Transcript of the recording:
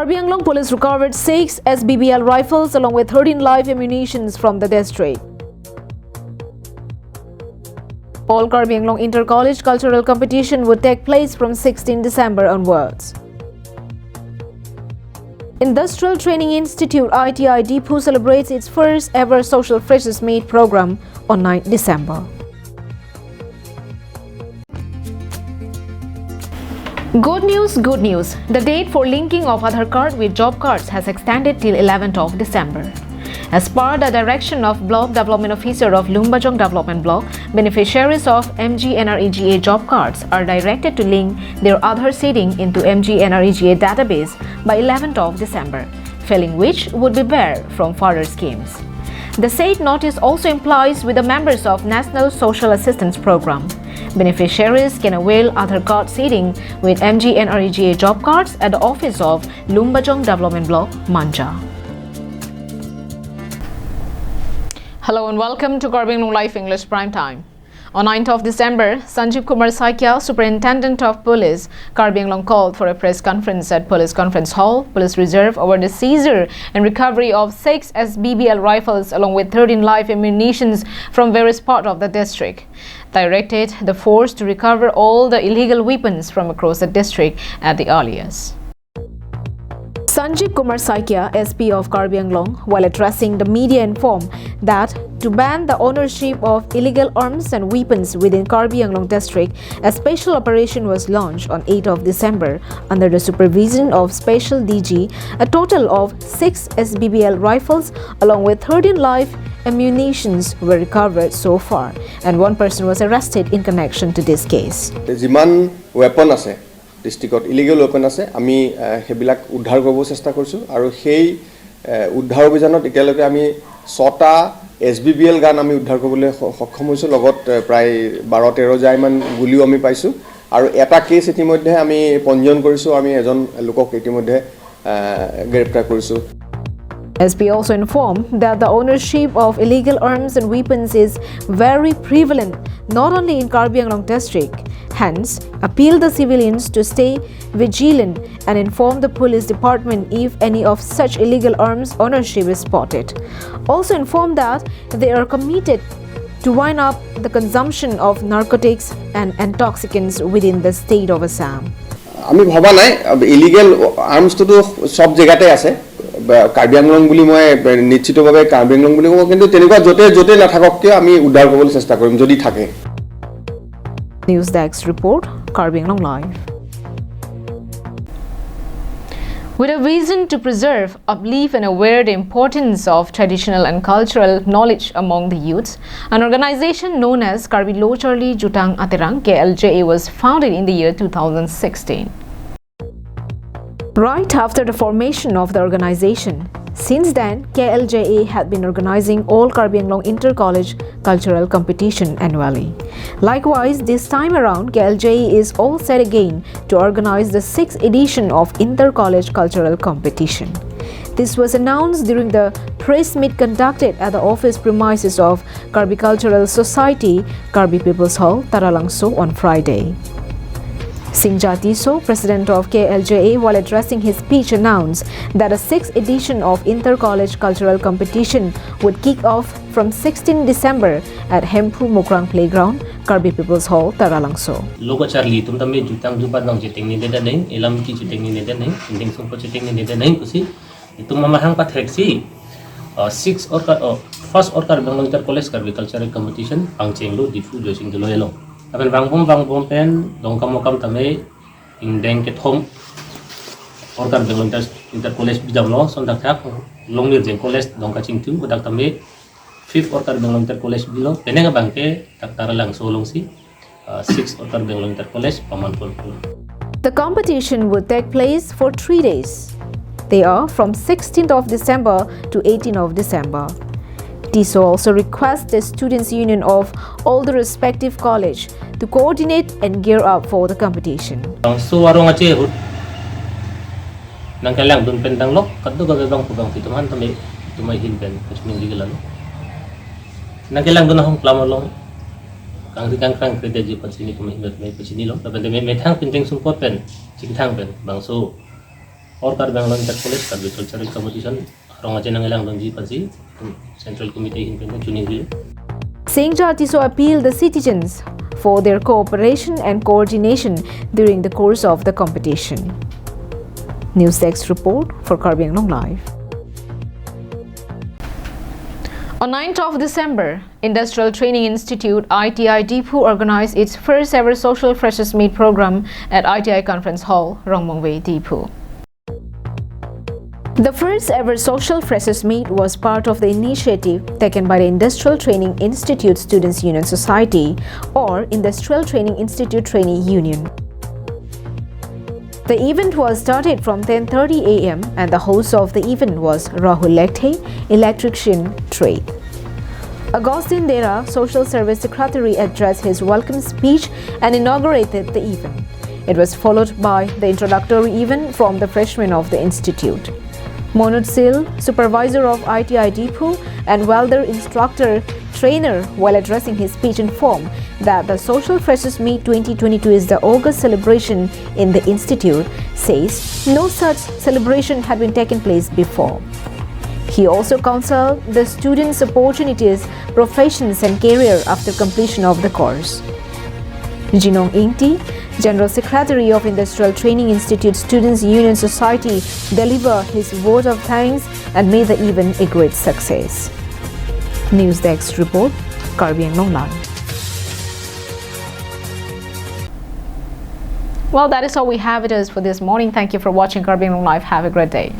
Karbi Anglong police recovered 6 SBBL rifles along with 13 live ammunitions from the district. All Karbi Anglong Inter-College Cultural Competition would take place from 16 December onwards. Industrial Training Institute ITI Deepu celebrates its first ever Social Freshers Meet program on 9 December. Good news. The date for linking of Aadhaar card with job cards has extended till 11th of December. As per the direction of Block Development Officer of Lumbajong Development Block, beneficiaries of MGNREGA job cards are directed to link their Aadhaar seeding into MGNREGA database by 11th of December, failing which would be barred from further schemes. The said notice also implies with the members of National Social Assistance Program. Beneficiaries can avail Aadhaar card seeding with MGNREGA job cards at the office of Lumbajong Development Block, Manja. Hello and welcome to Karbi Anglong Live English Prime Time. On 9th of December, Sanjeev Kumar Saikia, Superintendent of Police, Karbi Anglong called for a press conference at Police Conference Hall, Police Reserve, over the seizure and recovery of 6 SBBL rifles along with 13 live ammunitions from various parts of the district. Directed the force to recover all the illegal weapons from across the district at the earliest. Sanjeev Kumar Saikia, SP of Karbi Anglong, while addressing the media, informed that to ban the ownership of illegal arms and weapons within Karbi Anglong district, a special operation was launched on 8th of December under the supervision of Special DG. A total of 6 SBBL rifles along with 13 live ammunitions were recovered so far, and one person was arrested in connection to this case. Jiman weapon ase districtত illegal open আছে আমি হেবিলাক উদ্ধাৰ কৰিব চেষ্টা কৰিছো আৰু সেই উদ্ধাৰ অভিযানত এতিয়ালৈকে আমি 6টা এসবিবিএল গান আমি উদ্ধাৰ কৰিবলৈ সক্ষম হৈছো লগত প্ৰায় 12-13 জাইমান গুলিও আমি পাইছো আৰু এটা কেছ ইতিমধ্যে আমি পঞ্জীয়ন কৰিছো আমি এজন লোকক ইতিমধ্যে গ্ৰেপ্তাৰ কৰিছো SP also informed that the ownership of illegal arms and weapons is very prevalent not only in Karbi Anglong district. Hence, appeal the civilians to stay vigilant and inform the police department if any of such illegal arms ownership is spotted. Also inform that they are committed to wind up the consumption of narcotics and intoxicants within the state of Assam. আমি ভাবা নাই illegal arms তো সব জায়গাতে আছে কাৰ্বি আংলং বুলি মই নিশ্চিতভাৱে কাৰ্বি আংলং বুলি ক'ব কিন্তু তেনেকুৱা জতে নাথাকক কিয় আমি উদ্ধাৰ কৰিবলৈ চেষ্টা কৰিম যদি থাকে News Desk report, Karbi Anglong Live. With a vision to preserve, uplift and aware the importance of traditional and cultural knowledge among the youths, an organization known as Karbi Locharli Jutang Aterang KLJA was founded in the year 2016. Right after the formation of the organization, since then, KLJA had been organizing all Karbi Anglong Inter-College Cultural Competition annually. Likewise, this time around, KLJA is all set again to organize the 6th edition of Inter-College Cultural Competition. This was announced during the press meet conducted at the office premises of Karbi Cultural Society, Karbi People's Hall, Taralangso on Friday. Singjati So, president of KLJA, while addressing his speech, announced that a 6th edition of Inter-College Cultural Competition would kick off from 16 December at Hemphu Mokrang Playground, Karbi People's Hall, Taralangso. Logo Charlie, tum tambe jutang jupat bang chiting ni deda nahi, elam ki chiting ni deda nahi, inding sumpo chiting ni deda nahi kusi. Itu mamahang patheksi 6 or first or Karbi Anglong Inter-College Karbi Cultural Competition pangchenglu difu joising duloyelo. Apen bangbom pen dongkam mokam tame indeng ke thom or Karbi Anglong Inter-College bijamlo sondak thak longnir jeng college dongka chingtu bodak tame 5th or Karbi Anglong Inter-College bilo penenga bangke tak taralang solongsi 6th or Karbi Anglong Inter-College pamanpur. The competition would take place for 3 days. They are from 16th of December to 18th of December. TISO also requests the Students' Union of all the respective college to coordinate and gear up for the competition. So warung ace hut nang kalang dun pentang lok kaddo ga bang pugang tituman tumay hinpen kusmin digelan nang kalang dun hong plamolong kang krede ji pasini tumay met mai pasini lok tapi me thang pinteng sumpot pen cikithang pen bang so or Karbi Anglong College Agricultural Competition Rongaje Nangalang Dongji Paji Central Committee in Tuning. Singh Jatiso appealed the citizens for their cooperation and coordination during the course of the competition. News Desk report for Karbi Anglong Live. On 9th of December, Industrial Training Institute ITI Deephu organized its first ever Social Freshers Meet program at ITI Conference Hall, Rongmongwei, Deephu. The first ever Social Freshers Meet was part of the initiative taken by the Industrial Training Institute Students Union Society or Industrial Training Institute Trainee Union. The event was started from 10:30 a.m. and the host of the event was Rahul Lekte, electrician trade. Agustin Dera, Social Service Secretary, addressed his welcome speech and inaugurated the event. It was followed by the introductory event from the freshmen of the institute. Monod Sil, supervisor of ITI Deephu and welder instructor trainer, while addressing his speech, informed that the Social Freshers Meet 2022 is the August celebration in the institute, says no such celebration had been taken place before. He also counseled the students' opportunities, professions and career after completion of the course. Jinong Ingti, General Secretary of Industrial Training Institute Students Union Society, delivered his vote of thanks and made the event a great success. News Desk report, Karbi Anglong Live. Well, that is all we have it is for this morning. Thank you for watching Karbi Anglong Live. Have a great day.